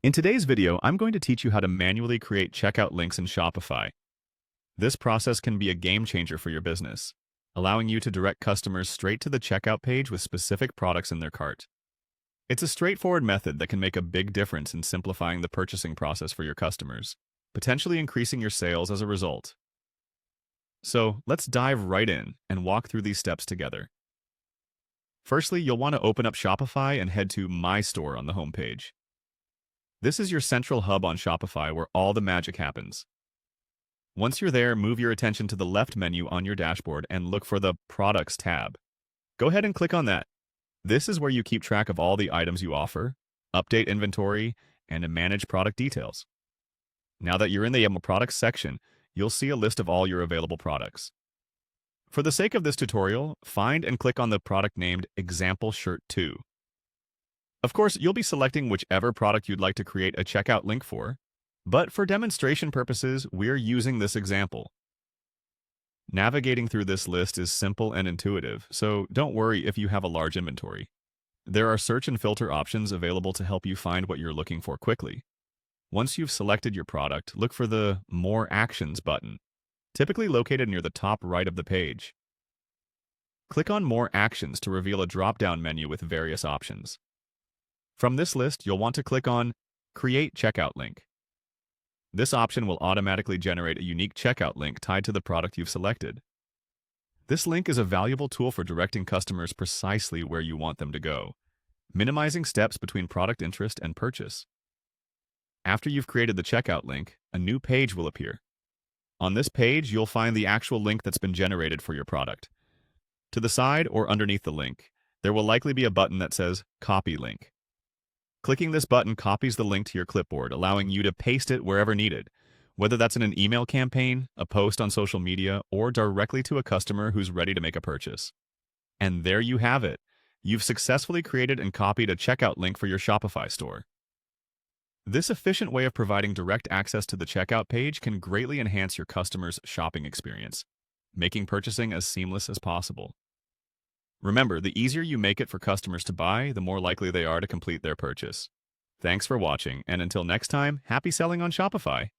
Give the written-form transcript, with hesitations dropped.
In today's video, I'm going to teach you how to manually create checkout links in Shopify. This process can be a game changer for your business, allowing you to direct customers straight to the checkout page with specific products in their cart. It's a straightforward method that can make a big difference in simplifying the purchasing process for your customers, potentially increasing your sales as a result. So let's dive right in and walk through these steps together. Firstly, you'll want to open up Shopify and head to My Store on the homepage. This is your central hub on Shopify where all the magic happens. Once you're there, move your attention to the left menu on your dashboard and look for the Products tab. Go ahead and click on that. This is where you keep track of all the items you offer, update inventory, and manage product details. Now that you're in the Products section, you'll see a list of all your available products. For the sake of this tutorial, find and click on the product named Example Shirt 2. Of course, you'll be selecting whichever product you'd like to create a checkout link for, but for demonstration purposes, we're using this example. Navigating through this list is simple and intuitive, so don't worry if you have a large inventory. There are search and filter options available to help you find what you're looking for quickly. Once you've selected your product, look for the More Actions button, typically located near the top right of the page. Click on More Actions to reveal a drop-down menu with various options. From this list, you'll want to click on Create Checkout Link. This option will automatically generate a unique checkout link tied to the product you've selected. This link is a valuable tool for directing customers precisely where you want them to go, minimizing steps between product interest and purchase. After you've created the checkout link, a new page will appear. On this page, you'll find the actual link that's been generated for your product. To the side or underneath the link, there will likely be a button that says Copy Link. Clicking this button copies the link to your clipboard, allowing you to paste it wherever needed, whether that's in an email campaign, a post on social media, or directly to a customer who's ready to make a purchase. And there you have it. You've successfully created and copied a checkout link for your Shopify store. This efficient way of providing direct access to the checkout page can greatly enhance your customers' shopping experience, making purchasing as seamless as possible. Remember, the easier you make it for customers to buy, the more likely they are to complete their purchase. Thanks for watching, and until next time, happy selling on Shopify!